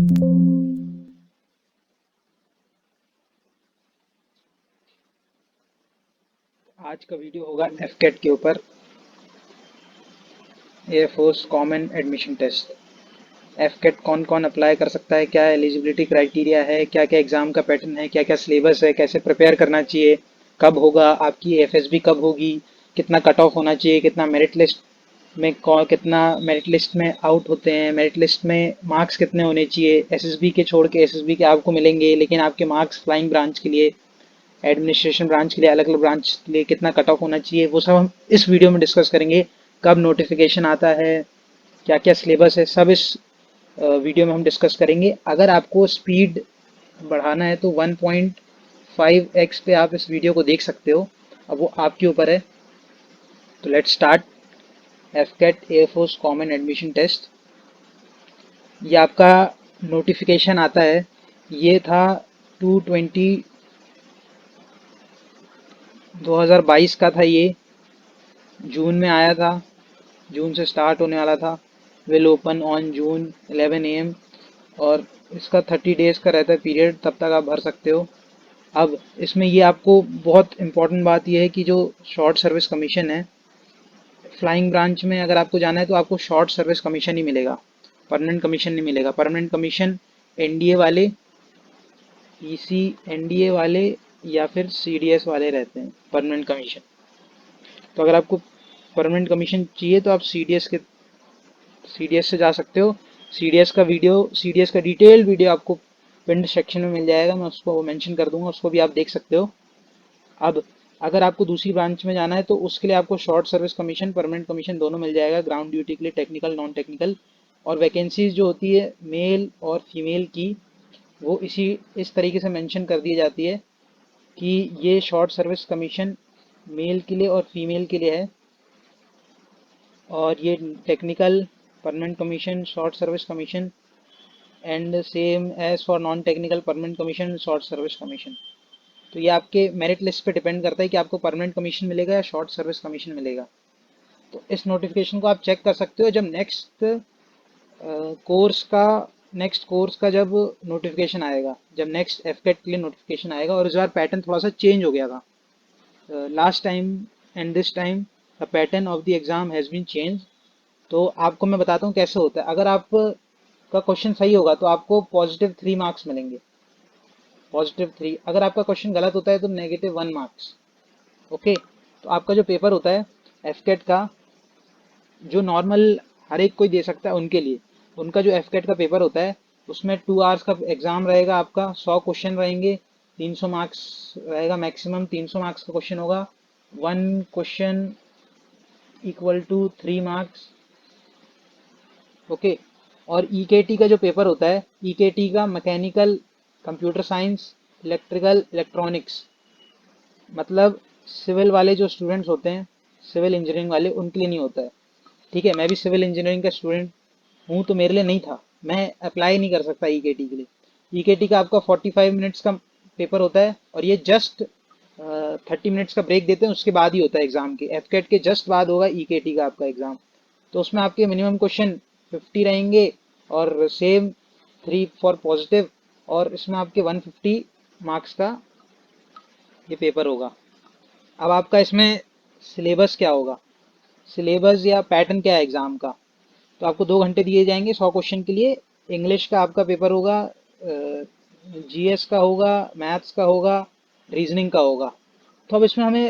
आज का वीडियो होगा एफकेट के ऊपर। Air Force common admission test. AFCAT कौन कौन अप्लाई कर सकता है, क्या एलिजिबिलिटी क्राइटेरिया है, क्या क्या एग्जाम का पैटर्न है, क्या क्या सिलेबस है, कैसे प्रिपेयर करना चाहिए, कब होगा आपकी एफएसबी, कब होगी, कितना कट ऑफ होना चाहिए, कितना मेरिट लिस्ट में कितना मेरिट लिस्ट में आउट होते हैं, मेरिट लिस्ट में मार्क्स कितने होने चाहिए। एसएसबी के छोड़ के एसएसबी के आपको मिलेंगे, लेकिन आपके मार्क्स फ्लाइंग ब्रांच के लिए, एडमिनिस्ट्रेशन ब्रांच के लिए, अलग अलग ब्रांच के लिए कितना कट ऑफ होना चाहिए, वो सब हम इस वीडियो में डिस्कस करेंगे। कब नोटिफिकेशन आता है, क्या क्या सिलेबस है, सब इस वीडियो में हम डिस्कस करेंगे। अगर आपको स्पीड बढ़ाना है तो 1.5x पे आप इस वीडियो को देख सकते हो। अब वो आपके ऊपर है। तो let's start. AFCAT Air Force common admission test, ये आपका नोटिफिकेशन आता है। ये था 2/20 2022 का था। ये जून में आया था, जून से स्टार्ट होने वाला था। Will open on June 11 AM। और इसका 30 डेज़ का रहता है पीरियड, तब तक आप भर सकते हो। अब इसमें ये आपको बहुत इम्पॉर्टेंट बात यह है कि जो शॉर्ट सर्विस कमीशन है, फ्लाइंग ब्रांच में अगर आपको जाना है तो आपको शॉर्ट सर्विस कमीशन ही मिलेगा, परमानेंट कमीशन नहीं मिलेगा। परमानेंट कमीशन एनडीए वाले, पीसी एनडीए वाले या फिर सीडीएस वाले रहते हैं परमानेंट कमीशन। तो अगर आपको परमानेंट कमीशन चाहिए तो आप सीडीएस से जा सकते हो। सीडीएस का डिटेल वीडियो आपको पिंड सेक्शन में मिल जाएगा, मैं उसको मेंशन कर दूंगा, उसको भी आप देख सकते हो। अब अगर आपको दूसरी ब्रांच में जाना है तो उसके लिए आपको short service commission, permanent commission दोनों मिल जाएगा, ग्राउंड ड्यूटी के लिए, टेक्निकल नॉन टेक्निकल। और वैकेंसीज जो होती है मेल और फीमेल की, वो इस तरीके से मेंशन कर दी जाती है कि ये शॉर्ट सर्विस कमीशन मेल के लिए और फीमेल के लिए है, और ये technical permanent commission, short service commission, and same as for non technical permanent commission, short service commission. तो ये आपके मेरिट लिस्ट पे डिपेंड करता है कि आपको परमानेंट कमीशन मिलेगा या शॉर्ट सर्विस कमीशन मिलेगा। तो इस नोटिफिकेशन को आप चेक कर सकते हो जब कोर्स का नेक्स्ट कोर्स का जब नोटिफिकेशन आएगा, जब नेक्स्ट एफकेट के लिए नोटिफिकेशन आएगा। और इस बार पैटर्न थोड़ा सा चेंज हो गया था last time and this time. The pattern of the exam has been change. तो आपको मैं बताता हूँ कैसे होता है। अगर आप का क्वेश्चन सही होगा तो आपको +3 मार्क्स मिलेंगे, +3। अगर आपका क्वेश्चन गलत होता है तो -1 मार्क्स। ओके। तो आपका जो पेपर होता है एफकेट का, जो नॉर्मल हर एक कोई दे सकता है उनके लिए, उनका जो एफकेट का पेपर होता है उसमें 2 आवर्स का एग्जाम रहेगा आपका। 100 क्वेश्चन रहेंगे, 300 मार्क्स रहेगा मैक्सिमम। 300 मार्क्स का क्वेश्चन होगा। 1 क्वेश्चन =3 मार्क्स। ओके। और ईकेटी का जो पेपर होता है, ईकेटी का mechanical, computer science, electrical, electronics, मतलब सिविल वाले जो स्टूडेंट्स होते हैं, सिविल इंजीनियरिंग वाले, उनके लिए नहीं होता है। ठीक है, मैं भी सिविल इंजीनियरिंग का स्टूडेंट हूँ तो मेरे लिए नहीं था, मैं अप्लाई नहीं कर सकता ईकेटी के लिए। ईकेटी का आपका 45 मिनट्स का पेपर होता है, और ये जस्ट 30 मिनट्स का ब्रेक देते हैं, उसके बाद ही होता है एग्जाम के। एफकेट के जस्ट बाद होगा ईकेटी का आपका एग्जाम। तो उसमें आपके मिनिमम क्वेश्चन 50 रहेंगे, और सेम 3 फॉर पॉजिटिव, और इसमें आपके 150 मार्क्स का ये पेपर होगा। अब आपका इसमें सिलेबस क्या होगा, सिलेबस या पैटर्न क्या है एग्जाम का। तो आपको 2 घंटे दिए जाएंगे 100 क्वेश्चन के लिए। इंग्लिश का आपका पेपर होगा, जीएस का होगा, मैथ्स का होगा, रीजनिंग का होगा। तो अब इसमें हमें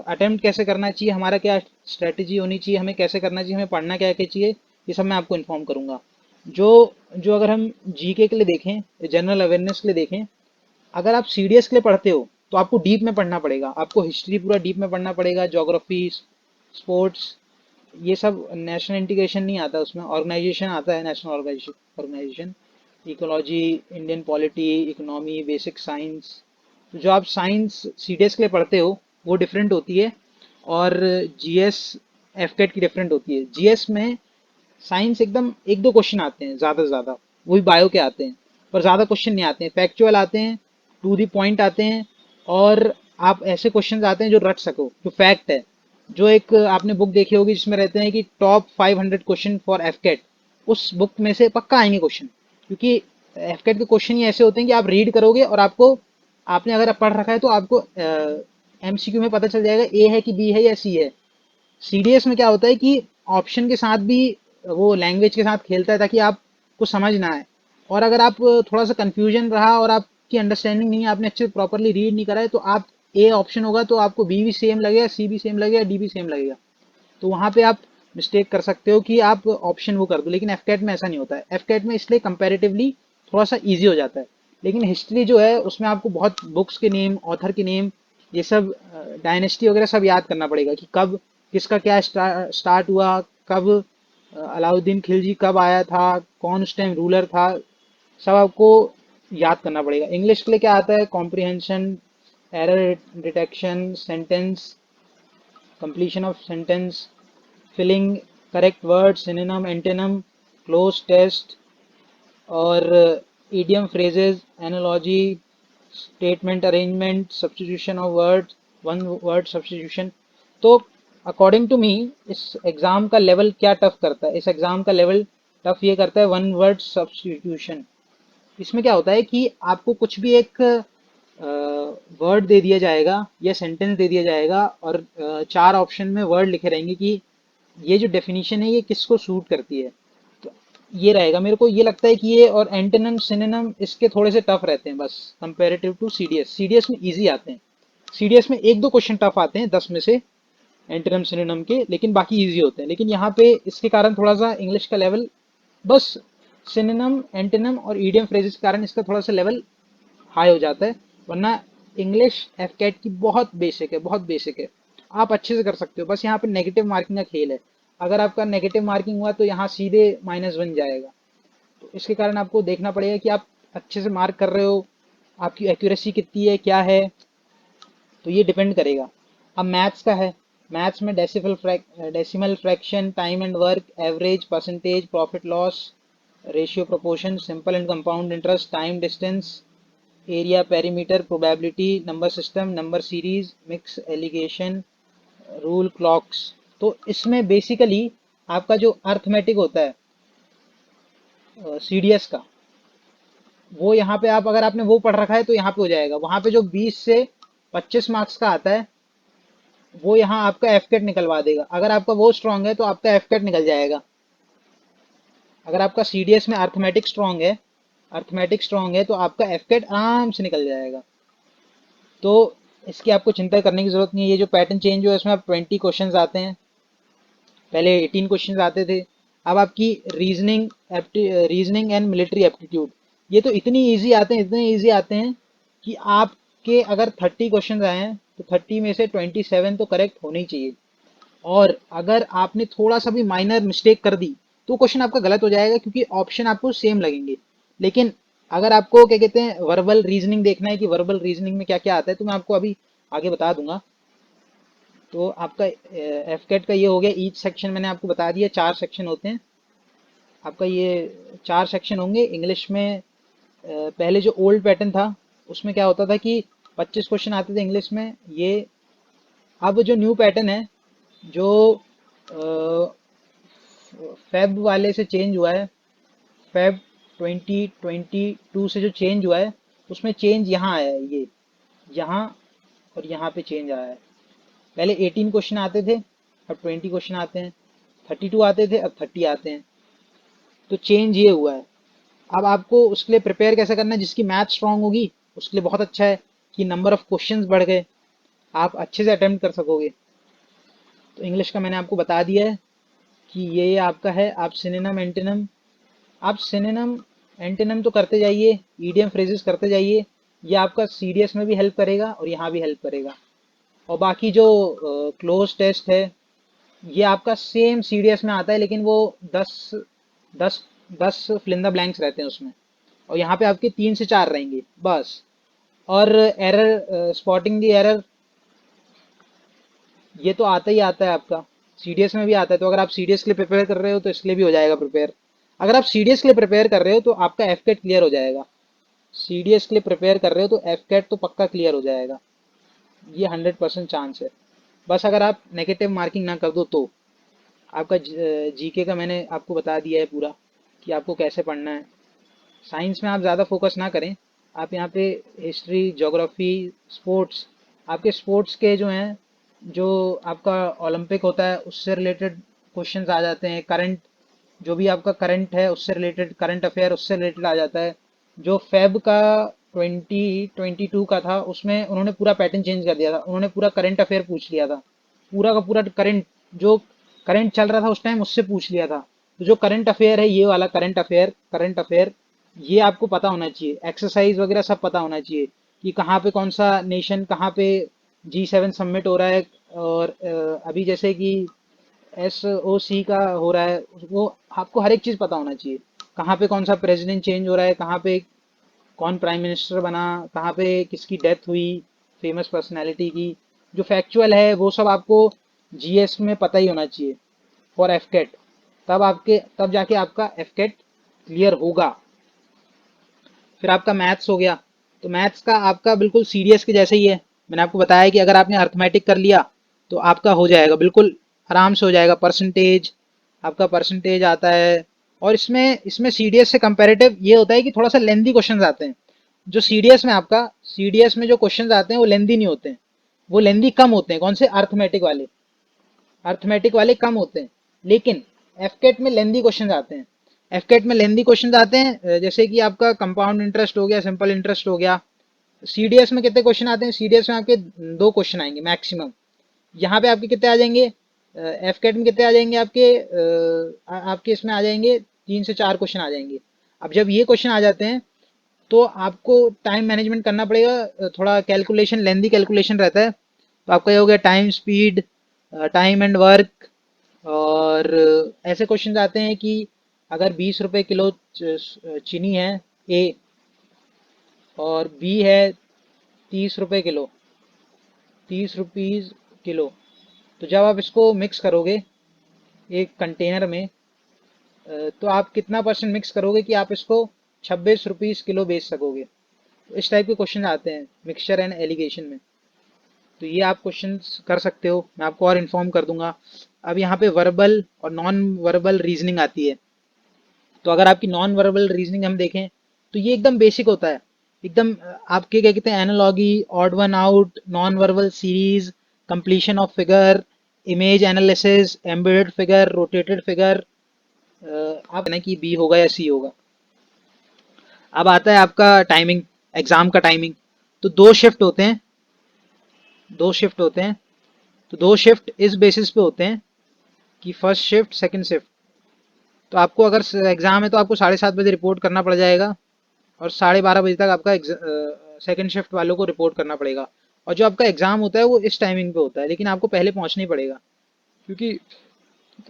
अटेम्प्ट कैसे करना चाहिए, हमारा क्या स्ट्रेटजी होनी चाहिए, हमें कैसे करना चाहिए, हमें पढ़ना क्या क्या चाहिए, ये सब मैं आपको इन्फॉर्म करूंगा। जो जो अगर हम जीके के लिए देखें, जनरल अवेयरनेस के लिए देखें, अगर आप सीडीएस के लिए पढ़ते हो तो आपको डीप में पढ़ना पड़ेगा, आपको हिस्ट्री पूरा डीप में पढ़ना पड़ेगा, ज्योग्राफी, स्पोर्ट्स, ये सब। नेशनल इंटीग्रेशन नहीं आता उसमें, ऑर्गेनाइजेशन आता है, national organisation, ecology, Indian polity, economy, basic science. जो आप साइंस सीडीएस के लिए पढ़ते हो वो डिफरेंट होती है, और जीएस एफकेट की डिफरेंट होती है। जीएस में साइंस एकदम 1-2 क्वेश्चन आते हैं ज़्यादा से ज़्यादा, वो भी बायो के आते हैं, पर ज़्यादा क्वेश्चन नहीं आते हैं, फैक्चुअल आते हैं, टू दी पॉइंट आते हैं। और आप ऐसे क्वेश्चन आते हैं जो रट सको, जो फैक्ट है। जो एक आपने बुक देखी होगी जिसमें रहते हैं कि टॉप 500 क्वेश्चन फॉर एफकेट, उस बुक में से पक्का आएंगे क्वेश्चन, क्योंकि एफकेट के क्वेश्चन ही ऐसे होते हैं कि आप रीड करोगे और आपको, आपने अगर पढ़ रखा है तो आपको एमसीक्यू में पता चल जाएगा ए है कि बी है या सी है। सीडीएस में क्या होता है कि ऑप्शन के साथ भी वो लैंग्वेज के साथ खेलता है ताकि आपको समझ ना आए, और अगर आप थोड़ा सा कंफ्यूजन रहा और आपकी अंडरस्टैंडिंग नहीं है, आपने अच्छे प्रॉपरली रीड नहीं करा है, तो आप ए ऑप्शन होगा तो आपको बी भी सेम लगेगा, सी भी सेम लगेगा, डी भी सेम लगेगा, तो वहाँ पे आप मिस्टेक कर सकते हो कि आप ऑप्शन वो कर दो। लेकिन एफकेट में ऐसा नहीं होता है, एफकेट में इसलिए कंपैरेटिवली थोड़ा सा इजी हो जाता है। लेकिन हिस्ट्री जो है उसमें आपको बहुत बुक्स के नेम, ऑथर के नेम, ये सब डायनेस्टी वगैरह सब याद करना पड़ेगा कि कब किसका क्या स्टार्ट हुआ, कब अलाउद्दीन खिलजी कब आया था, कौन उस टाइम रूलर था, सब आपको याद करना पड़ेगा। इंग्लिश के लिए क्या आता है, comprehension, error detection, sentence completion of sentence, filling correct words, synonym, antonym, close test, और idiom phrases, analogy, statement arrangement, substitution of words, one word substitution। तो अकॉर्डिंग टू मी इस एग्जाम का लेवल क्या टफ करता है, इस exam का level tough ये करता है वन वर्ड सब्स्टिट्यूशन। इसमें क्या होता है कि आपको कुछ भी एक वर्ड दे दिया जाएगा या सेंटेंस दे दिया जाएगा और चार ऑप्शन में वर्ड लिखे रहेंगे कि ये जो डेफिनेशन है ये किसको सूट करती है। तो ये रहेगा, मेरे को ये लगता है कि ये और एंटोनिम सिनोनिम इसके थोड़े से टफ रहते हैं बस कंपेरेटिव टू सीडीएस। सीडीएस में इजी आते हैं, सीडीएस में एक दो क्वेश्चन टफ आते हैं 10 में से एंटोनिम सिनोनिम के, लेकिन बाकी इजी होते हैं। लेकिन यहाँ पे इसके कारण थोड़ा सा इंग्लिश का लेवल बस सिनोनिम, एंटोनिम और ईडियम फ्रेजेस के कारण इसका थोड़ा सा लेवल हाई हो जाता है। वरना इंग्लिश एफकेट की बहुत बेसिक है, बहुत बेसिक है, आप अच्छे से कर सकते हो। बस यहाँ पे नेगेटिव मार्किंग का खेल है, अगर आपका नेगेटिव मार्किंग हुआ तो यहाँ सीधे -1 जाएगा। तो इसके कारण आपको देखना पड़ेगा कि आप अच्छे से मार्क कर रहे हो, आपकी एक्यूरेसी कितनी है, क्या है, तो ये डिपेंड करेगा। अब मैथ्स का है, मैथ्स में decimal fraction, time and work, average, percentage, profit loss, ratio, proportion, simple and compound interest, time, distance, area, perimeter, probability, number system, number series, mix, alligation, rule, clocks. तो इसमें basically आपका जो arithmetic होता है CDS का, वो यहाँ पे आप अगर आपने वो पढ़ रखा है तो यहाँ पे हो जाएगा। वहाँ पे जो 20 से 25 मार्क्स का आता है वो यहाँ आपका एफकेट निकलवा देगा। अगर आपका वो स्ट्रांग है तो आपका एफकेट निकल जाएगा। अगर आपका सीडीएस में अर्थमेटिक स्ट्रांग है, अर्थमेटिक स्ट्रांग है तो आपका एफकेट आराम से निकल जाएगा। तो इसकी आपको चिंता करने की जरूरत नहीं है। ये जो पैटर्न चेंज हुआ है इसमें अब 20 क्वेश्चंस आते हैं, पहले 18 क्वेश्चंस आते थे। अब आपकी reasoning, reasoning and military aptitude, ये तो इतनी इजी आते हैं, इतने इजी आते हैं कि आपके अगर 30 क्वेश्चंस आए हैं तो 30 में से 27 तो करेक्ट होने ही चाहिए। और अगर आपने थोड़ा सा भी माइनर मिस्टेक कर दी तो क्वेश्चन आपका गलत हो जाएगा, क्योंकि ऑप्शन आपको सेम लगेंगे। लेकिन अगर आपको क्या कहते हैं वर्बल रीजनिंग देखना है कि वर्बल रीजनिंग में क्या क्या आता है, तो मैं आपको अभी आगे बता दूंगा। तो आपका एफकेट का ये हो गया, ईच सेक्शन मैंने आपको बता दिया, 4 सेक्शन होते हैं आपका। ये 4 सेक्शन होंगे इंग्लिश में। पहले जो ओल्ड पैटर्न था उसमें क्या होता था कि 25 क्वेश्चन आते थे इंग्लिश में। ये अब जो न्यू पैटर्न है, जो फेब वाले से चेंज हुआ है, फेब 2022 से जो चेंज हुआ है, उसमें चेंज यहाँ आया है, ये यहाँ और यहाँ पे चेंज आया है। पहले 18 क्वेश्चन आते थे, अब 20 क्वेश्चन आते हैं। 32 आते थे, अब 30 आते हैं। तो चेंज ये हुआ है। अब आपको उसके लिए प्रिपेयर कैसे करना है, जिसकी मैथ स्ट्रांग होगी उसके लिए बहुत अच्छा है कि नंबर ऑफ क्वेश्चंस बढ़ गए, आप अच्छे से अटेम्प्ट कर सकोगे। तो इंग्लिश का मैंने आपको बता दिया है कि ये आपका है। आप सिनोनिम, एंटोनिम, आप सिनोनिम एंटोनिम तो करते जाइए, ईडियम फ्रेजेस करते जाइए। ये आपका सीडीएस में भी हेल्प करेगा और यहाँ भी हेल्प करेगा। और बाकी जो क्लोज टेस्ट है ये आपका सेम सीडीएस में आता है, लेकिन वो 10 10 10 फिलिंदा ब्लैंक्स रहते हैं उसमें, और यहाँ पे आपके 3 से 4 रहेंगे बस। और एरर, स्पॉटिंग दी एरर, ये तो आता ही आता है आपका, सीडीएस में भी आता है। तो अगर आप सीडीएस के लिए प्रिपेयर कर रहे हो तो इसके लिए भी हो जाएगा प्रिपेयर। अगर आप सीडीएस के लिए प्रिपेयर कर रहे हो तो आपका एफकेट क्लियर हो जाएगा। सीडीएस के लिए प्रिपेयर कर रहे हो तो एफकेट तो पक्का क्लियर हो जाएगा, ये 100% चांस है। बस अगर आप नेगेटिव मार्किंग ना कर दो तो। आपका जीके का मैंने आपको बता दिया है पूरा कि आपको कैसे पढ़ना है। साइंस में आप ज़्यादा फोकस ना करें। आप यहाँ पे हिस्ट्री, ज्योग्राफी, स्पोर्ट्स, आपके स्पोर्ट्स के जो हैं, जो आपका ओलंपिक होता है उससे रिलेटेड क्वेश्चंस आ जाते हैं। करंट, जो भी आपका करंट है उससे रिलेटेड, करंट अफेयर उससे रिलेटेड आ जाता है। जो फेब का 2022 का था उसमें उन्होंने पूरा पैटर्न चेंज कर दिया था, उन्होंने पूरा करंट अफेयर पूछ लिया था। पूरा का पूरा करंट, जो करंट चल रहा था उस टाइम उससे पूछ लिया था। तो जो करंट अफेयर है, ये वाला करंट अफेयर ये आपको पता होना चाहिए। एक्सरसाइज वगैरह सब पता होना चाहिए कि कहाँ पे कौन सा नेशन, कहाँ पे G7 समिट हो रहा है। और अभी जैसे कि SOC का हो रहा है, वो आपको हर एक चीज़ पता होना चाहिए। कहाँ पे कौन सा प्रेसिडेंट चेंज हो रहा है, कहाँ पे कौन प्राइम मिनिस्टर बना, कहाँ पे किसकी डेथ हुई, फेमस पर्सनैलिटी की। जो फैक्चुअल है वो सब आपको GS में पता ही होना चाहिए फॉर एफकेट। तब जाके आपका एफकेट क्लियर होगा। फिर आपका मैथ्स हो गया। तो मैथ्स का आपका बिल्कुल सीडीएस के जैसे ही है। मैंने आपको बताया कि अगर आपने अर्थमेटिक कर लिया तो आपका हो जाएगा, बिल्कुल आराम से हो जाएगा। परसेंटेज, आपका परसेंटेज आता है। और इसमें सीडीएस से कंपैरेटिव ये होता है कि थोड़ा सा लेंदी क्वेश्चंस आते हैं। जो सीडीएस में जो क्वेश्चंस आते हैं वो लेंदी नहीं होते हैं, वो लेंदी कम होते हैं। कौन से? अर्थमेटिक वाले कम होते हैं। लेकिन एफकेट में लेंदी क्वेश्चन आते हैं। एफकेट में लेंदी क्वेश्चन आते हैं, जैसे कि आपका कंपाउंड इंटरेस्ट हो गया, सिंपल इंटरेस्ट हो गया। सीडीएस में कितने क्वेश्चन आते हैं? सीडीएस में आपके 2 क्वेश्चन आएंगे मैक्सिमम। यहाँ पे आपके कितने आ जाएंगे? एफकेट में कितने आ जाएंगे आपके? आपके इसमें आ जाएंगे 3 से 4 क्वेश्चन आ जाएंगे। अब जब ये क्वेश्चन आ जाते हैं तो आपको टाइम मैनेजमेंट करना पड़ेगा। थोड़ा कैलकुलेशन, लेंदी कैलकुलेशन रहता है। तो आपका ये हो गया time, speed, time and work. और ऐसे क्वेश्चन आते हैं कि अगर 20 रुपए किलो चीनी है ए, और बी है 30 रुपए किलो, 30 रुपीज़ किलो। तो जब आप इसको मिक्स करोगे एक कंटेनर में, तो आप कितना परसेंट मिक्स करोगे कि आप इसको 26 रुपीज़ किलो बेच सकोगे। तो इस टाइप के क्वेश्चन आते हैं मिक्सचर एंड एलिगेशन में। तो ये आप क्वेश्चंस कर सकते हो, मैं आपको और इन्फॉर्म कर दूंगा। अब यहाँ पे वर्बल और नॉन वर्बल रीजनिंग आती है। तो अगर आपकी नॉन वर्बल रीजनिंग हम देखें तो ये एकदम बेसिक होता है। एकदम आपके क्या कहते हैं, analogy, odd one out, non verbal series, completion of figure, image analysis, embedded figure, rotated figure. आप कहना कि बी होगा या सी होगा। अब आता है आपका टाइमिंग, एग्जाम का टाइमिंग। तो 2 शिफ्ट होते हैं। तो 2 शिफ्ट इस बेसिस पे होते हैं कि फर्स्ट शिफ्ट, सेकंड शिफ्ट। तो आपको अगर एग्जाम है तो आपको 7:30 बजे रिपोर्ट करना पड़ जाएगा, और 12:30 बजे तक आपका सेकंड शिफ्ट वालों को रिपोर्ट करना पड़ेगा। और जो आपका एग्जाम होता है वो इस टाइमिंग पे होता है, लेकिन आपको पहले पहुंचना ही पड़ेगा, क्योंकि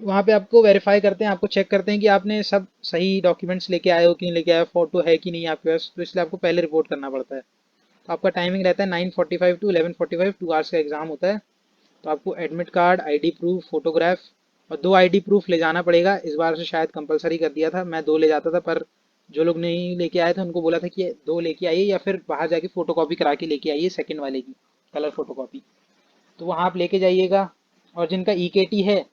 वहाँ पे आपको वेरीफाई करते हैं, आपको चेक करते हैं कि आपने सब सही डॉक्यूमेंट्स लेके आए हो कि नहीं लेके आए हो, फोटो है कि नहीं आपके पास। तो इसलिए आपको पहले रिपोर्ट करना पड़ता है। तो आपका टाइमिंग रहता है 9:45 टू 11:45, 2 आवर्स का एग्जाम होता है। तो आपको admit card, ID proof, photograph और 2 आईडी प्रूफ ले जाना पड़ेगा। इस बार से शायद कंपलसरी कर दिया था, मैं 2 ले जाता था, पर जो लोग नहीं लेके आए थे उनको बोला था कि 2 लेके आइए या फिर बाहर जाके फोटोकॉपी करा के लेके आइए, सेकंड वाले की कलर फोटोकॉपी। तो वहाँ आप लेके जाइएगा। और जिनका EKT है,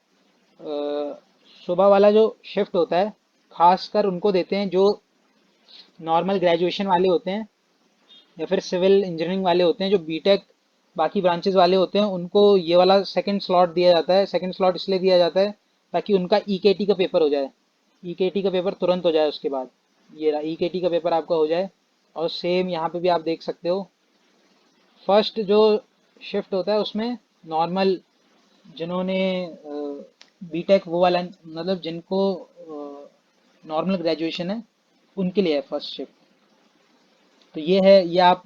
सुबह वाला जो शिफ्ट होता है खासकर उनको देते हैं, जो नॉर्मल ग्रेजुएशन वाले होते हैं या फिर सिविल इंजीनियरिंग वाले होते हैं, जो बीटेक बाकी ब्रांचेस वाले होते हैं, उनको ये वाला सेकंड स्लॉट दिया जाता है। सेकंड स्लॉट इसलिए दिया जाता है ताकि उनका EKT का पेपर हो जाए, EKT का पेपर तुरंत हो जाए उसके बाद। ये रहा EKT का पेपर आपका हो जाए। और सेम यहाँ पे भी आप देख सकते हो, फर्स्ट जो शिफ्ट होता है उसमें नॉर्मल, जिन्होंने बीटेक वो वाला, मतलब जिनको नॉर्मल ग्रेजुएशन है उनके लिए है फर्स्ट शिफ्ट। तो ये है, ये आप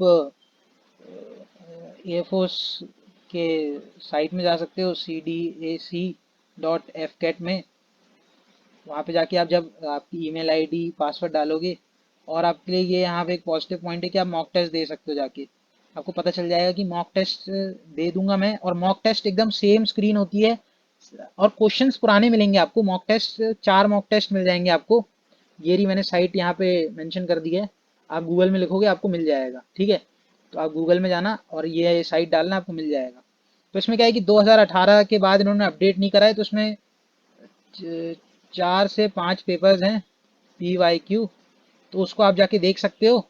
एयरफोर्स के साइट में जा सकते हो, CDAC.FCAT में। वहाँ पे जाके आप जब आपकी ईमेल आईडी पासवर्ड डालोगे, और आपके लिए ये यहाँ पे एक पॉजिटिव पॉइंट है कि आप मॉक टेस्ट दे सकते हो जाके। आपको पता चल जाएगा कि मॉक टेस्ट दे दूंगा मैं, और मॉक टेस्ट एकदम सेम स्क्रीन होती है, और क्वेश्चंस पुराने मिलेंगे आपको। मॉक टेस्ट 4 मॉक टेस्ट मिल जाएंगे आपको। ये रही, मैंने साइट यहाँ पे मेंशन कर दी है। आप गूगल में लिखोगे आपको मिल जाएगा, ठीक है। तो आप गूगल में जाना और ये साइट डालना, आपको मिल जाएगा। तो इसमें क्या है कि 2018 के बाद इन्होंने अपडेट नहीं करा है, तो इसमें 4 से 5 पेपर्स हैं PYQ। तो उसको आप जाके देख सकते हो।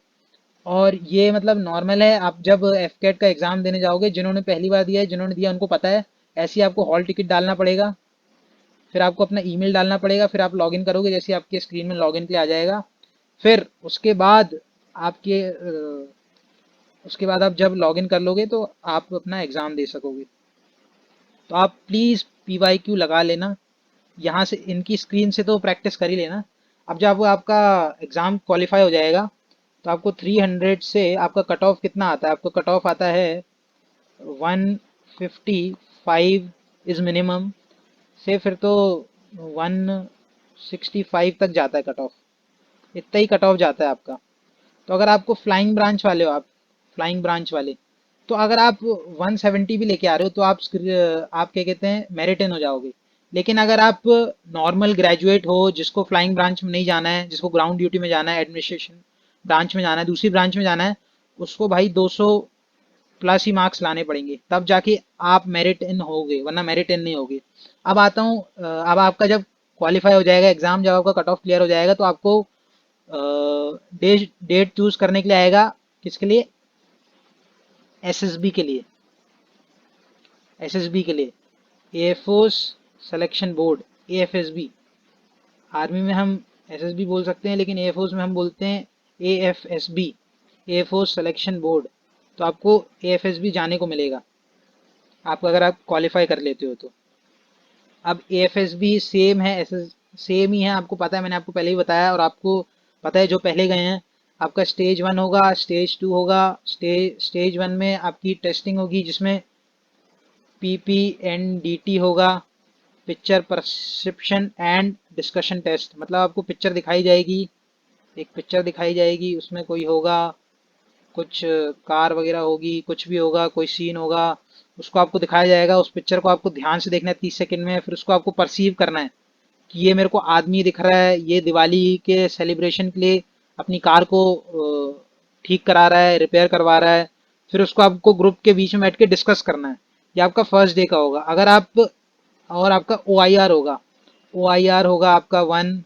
और ये मतलब नॉर्मल है, आप जब एफकेट का एग्ज़ाम देने जाओगे, जिन्होंने पहली बार दिया है, जिन्होंने दिया उनको पता है। ऐसे ही आपको हॉल टिकट डालना पड़ेगा, फिर आपको अपना ईमेल डालना पड़ेगा, फिर आप लॉगिन करोगे, जैसे आपके स्क्रीन में लॉगिन के लिए आ जाएगा। फिर आपके उसके बाद आप जब लॉगिन कर लोगे तो आप अपना एग्ज़ाम दे सकोगे। तो आप प्लीज़ PYQ लगा लेना, यहाँ से इनकी स्क्रीन से तो प्रैक्टिस कर ही लेना। अब जब आपका एग्ज़ाम क्वालिफाई हो जाएगा तो आपको 300 से आपका कट ऑफ कितना आता है, आपको कट ऑफ आता है 155 इज़ मिनिमम, से फिर तो 165 तक जाता है कट ऑफ। इतना ही कट ऑफ जाता है आपका। तो अगर आपको फ्लाइंग ब्रांच वाले हो, आप फ्लाइंग ब्रांच वाले, तो अगर आप 170 भी लेके आ रहे हो तो आप क्या कहते हैं, मेरिट इन हो जाओगे। लेकिन अगर आप नॉर्मल ग्रेजुएट हो, जिसको फ्लाइंग ब्रांच में नहीं जाना है, जिसको ग्राउंड ड्यूटी में जाना है, एडमिनिस्ट्रेशन ब्रांच में जाना है, दूसरी ब्रांच में जाना है, उसको भाई 200 प्लस ही मार्क्स लाने पड़ेंगे, तब जाके आप मेरिट इन होगे, वरना मेरिट इन नहीं होगे। अब आता हूँ, अब आपका जब क्वालिफाई हो जाएगा एग्जाम, जब आपका कट ऑफ क्लियर हो जाएगा तो आपको डेट डेट चूज करने के लिए आएगा। किसके लिए? एसएसबी के लिए। एसएसबी के लिए air force selection board, AFSB. Army में हम एसएसबी बोल सकते हैं, लेकिन एयरफोर्स में हम बोलते हैं एएफएसबी, एयरफोर्स सिलेक्शन बोर्ड। तो आपको एएफएसबी जाने को मिलेगा, आप अगर आप क्वालिफाई कर लेते हो तो। अब एएफएसबी सेम है, एसएस सेम ही है, आपको पता है, मैंने आपको पहले ही बताया, और आपको पता है जो पहले गए हैं। आपका स्टेज 1 होगा, स्टेज 2 होगा। स्टेज 1 में आपकी टेस्टिंग होगी, जिसमें PPNDT होगा, picture perception and discussion test. मतलब आपको पिक्चर दिखाई जाएगी, एक पिक्चर दिखाई जाएगी, उसमें कोई होगा, कुछ कार वगैरह होगी, कुछ भी होगा, कोई सीन होगा, उसको आपको दिखाया जाएगा। उस पिक्चर को आपको ध्यान से देखना है 30 सेकंड में, फिर उसको आपको परसीव करना है कि ये मेरे को आदमी दिख रहा है, ये दिवाली के सेलिब्रेशन के लिए अपनी कार को ठीक करा रहा है, रिपेयर करवा रहा है। फिर उसको आपको ग्रुप के बीच में बैठ के डिस्कस करना है। ये आपका फर्स्ट डे का होगा। अगर आप, और आपका OIR होगा, OIR होगा आपका 1,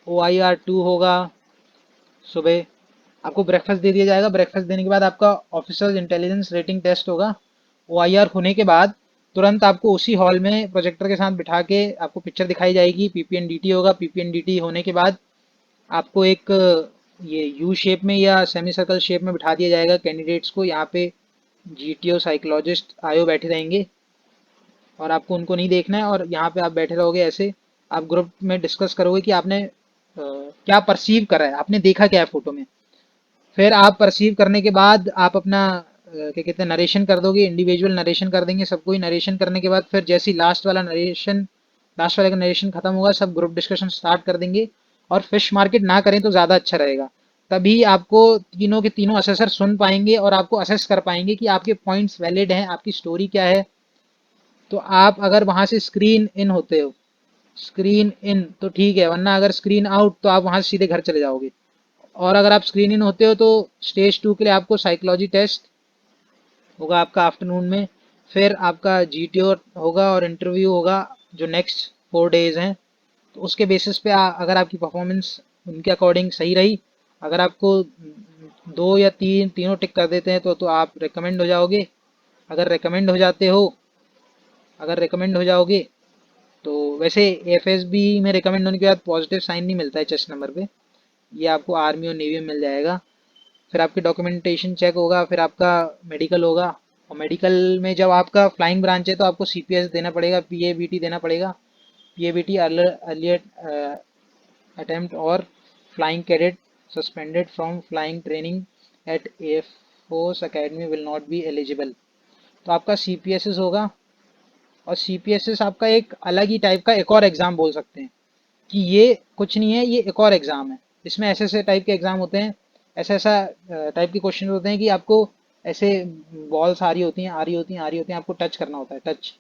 OIR 2 होगा। सुबह आपको ब्रेकफास्ट दे दिया जाएगा, ब्रेकफास्ट देने के बाद आपका ऑफिसर्स इंटेलिजेंस रेटिंग टेस्ट होगा। OIR होने के बाद तुरंत आपको उसी हॉल में प्रोजेक्टर के साथ बिठा के आपको पिक्चर दिखाई जाएगी, PPNDT होगा। PPNDT होने के बाद आपको एक ये यू शेप में या सेमी सर्कल शेप में बिठा दिया जाएगा कैंडिडेट्स को। यहाँ पे GTO साइकोलॉजिस्ट आयो बैठे रहेंगे, और आपको उनको नहीं देखना है, और यहाँ पे आप बैठे रहोगे ऐसे। आप ग्रुप में डिस्कस करोगे कि आपने क्या परसीव करा है, आपने देखा क्या है फोटो में। फिर आप परसीव करने के बाद आप अपना क्या कहते हैं, नरेशन कर दोगे, इंडिविजुअल नरेशन कर देंगे सबको ही। नरेशन करने के बाद फिर जैसे ही लास्ट वाले का नरेशन खत्म होगा, सब ग्रुप डिस्कशन स्टार्ट कर देंगे। और फिश मार्केट ना करें तो ज़्यादा अच्छा रहेगा, तभी आपको तीनों के तीनों असेसर सुन पाएंगे और आपको असेस कर पाएंगे कि आपके पॉइंट्स वैलिड हैं, आपकी स्टोरी क्या है। तो आप अगर वहाँ से स्क्रीन इन होते हो, स्क्रीन इन तो ठीक है, वरना अगर स्क्रीन आउट तो आप वहाँ से सीधे घर चले जाओगे। और अगर आप स्क्रीन इन होते हो तो स्टेज 2 के लिए आपको साइकोलॉजी टेस्ट होगा आपका आफ्टरनून में। फिर आपका GTO होगा और इंटरव्यू होगा, जो नेक्स्ट 4 डेज हैं। तो उसके बेसिस पे अगर आपकी परफॉर्मेंस उनके अकॉर्डिंग सही रही, अगर आपको 2 या 3 तीनों टिक कर देते हैं तो आप रिकमेंड हो जाओगे। अगर रिकमेंड हो जाते हो, अगर रिकमेंड हो जाओगे तो, वैसे FSB में रिकमेंड होने के बाद पॉजिटिव साइन नहीं मिलता है चेस्ट नंबर पे, ये आपको आर्मी और नेवी में मिल जाएगा। फिर आपकी डॉक्यूमेंटेशन चेक होगा, फिर आपका मेडिकल होगा। और मेडिकल में जब आपका फ्लाइंग ब्रांच है तो आपको CPS देना पड़ेगा, PABT देना पड़ेगा। PABT अर्लियर अटेम्प्ट और flying cadet suspended from flying training at air force academy will not be eligible. तो आपका CPSS होगा। और CPSS आपका एक अलग ही टाइप का एक और एग्ज़ाम बोल सकते हैं, कि ये कुछ नहीं है, ये एक और एग्ज़ाम है। इसमें ऐसे ऐसे टाइप के एग्ज़ाम होते हैं, ऐसा ऐसा टाइप के क्वेश्चन होते हैं कि आपको ऐसे बॉल्स आ रही होती हैं, आ रही होती हैं, आ रही होती हैं, आपको टच करना होता है, टच,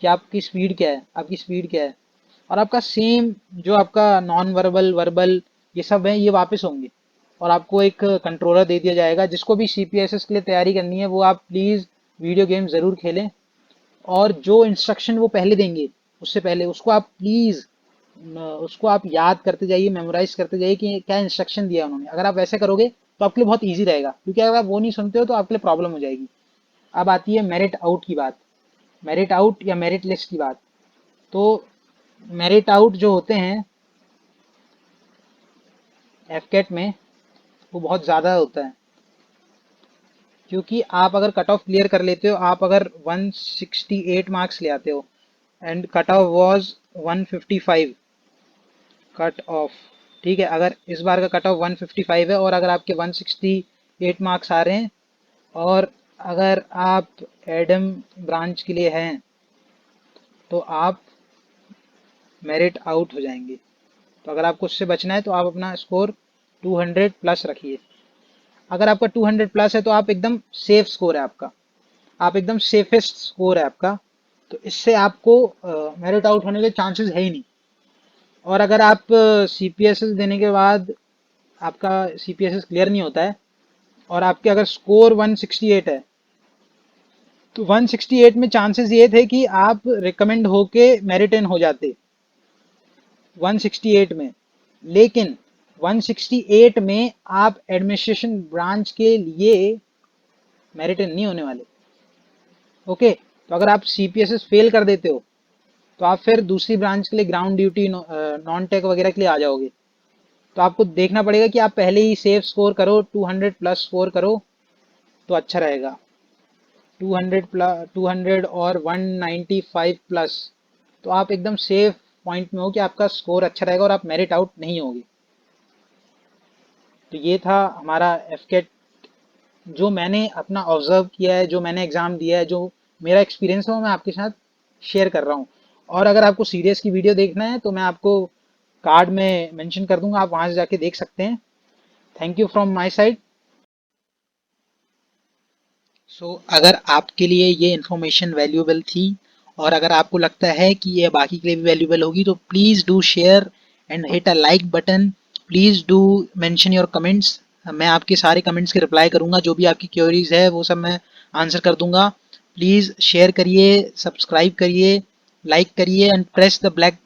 कि आपकी स्पीड क्या है, आपकी स्पीड क्या है। और आपका सेम जो आपका नॉन वर्बल, वर्बल, ये सब है, ये वापस होंगे। और आपको एक कंट्रोलर दे दिया जाएगा। जिसको भी CPSS के लिए तैयारी करनी है वो आप प्लीज़ वीडियो गेम ज़रूर खेलें, और जो इंस्ट्रक्शन वो पहले देंगे, उससे पहले उसको आप प्लीज़ उसको आप याद करते जाइए, मेमोराइज करते जाइए कि क्या इंस्ट्रक्शन दिया उन्होंने। अगर आप वैसे करोगे तो आपके लिए बहुत ईजी रहेगा, क्योंकि अगर आप वो नहीं सुनते हो तो आपके लिए प्रॉब्लम हो जाएगी। अब आती है मेरिट आउट की बात, मेरिट आउट या मेरिट लिस्ट की बात। तो मेरिट आउट जो होते हैं एफकेट में, वो बहुत ज़्यादा होता है, क्योंकि आप अगर कट ऑफ क्लियर कर लेते हो, आप अगर 168 मार्क्स ले आते हो and cut off was 155 cut off, ठीक है, अगर इस बार का कट ऑफ 155 है और अगर आपके 168 मार्क्स आ रहे हैं और अगर आप एडम ब्रांच के लिए हैं तो आप मेरिट आउट हो जाएंगे। तो अगर आपको उससे बचना है तो आप अपना स्कोर 200 प्लस रखिए। अगर आपका 200 प्लस है तो आप एकदम सेफ स्कोर है आपका, आप एकदम सेफेस्ट स्कोर है आपका। तो इससे आपको मेरिट आउट होने के चांसेस है ही नहीं। और अगर आप सीपीएसएस देने के बाद आपका सीपीएसएस क्लियर नहीं होता है और आपके अगर स्कोर 168 है, तो 168 में चांसेस ये थे कि आप रिकमेंड होके मेरिट इन हो जाते 168 में। लेकिन 168 में आप एडमिनिस्ट्रेशन ब्रांच के लिए मेरिट इन नहीं होने वाले। ओके, तो अगर आप सीपीएसएस फेल कर देते हो तो आप फिर दूसरी ब्रांच के लिए ग्राउंड ड्यूटी, नॉन टेक वगैरह के लिए आ जाओगे। तो आपको देखना पड़ेगा कि आप पहले ही सेफ स्कोर करो, 200 प्लस स्कोर करो तो अच्छा रहेगा। 200 प्लस, 200 और 195 प्लस, तो आप एकदम सेफ पॉइंट में हो कि आपका स्कोर अच्छा रहेगा और आप मेरिट आउट नहीं होगे। तो ये था हमारा एफकेट, जो मैंने अपना ऑब्जर्व किया है, जो मैंने एग्ज़ाम दिया है, जो मेरा एक्सपीरियंस है वो मैं आपके साथ शेयर कर रहा हूँ। और अगर आपको सीरियस की वीडियो देखना है तो मैं आपको कार्ड में मेंशन कर दूंगा, आप वहाँ से जाके देख सकते हैं। Thank you from my side. अगर आपके लिए ये इन्फॉर्मेशन वैल्यूएबल थी और अगर आपको लगता है कि ये बाकी के लिए भी वैल्यूएबल होगी तो please do share and hit a like button. Please do mention your comments. मैं आपके सारे कमेंट्स के रिप्लाई करूँगा, जो भी आपकी क्वेरीज है वो सब मैं आंसर कर दूंगा। प्लीज़ शेयर करिए, सब्सक्राइब करिए, लाइक करिए and press the black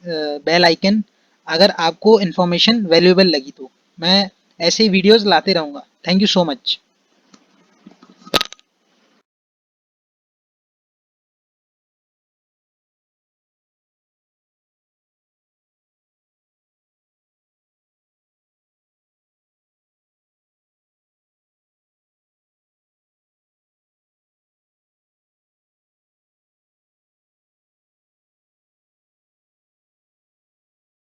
bell icon अगर आपको इन्फॉर्मेशन वैल्यूएबल लगी तो। मैं ऐसे ही वीडियोज़ लाते रहूँगा। Thank you so much.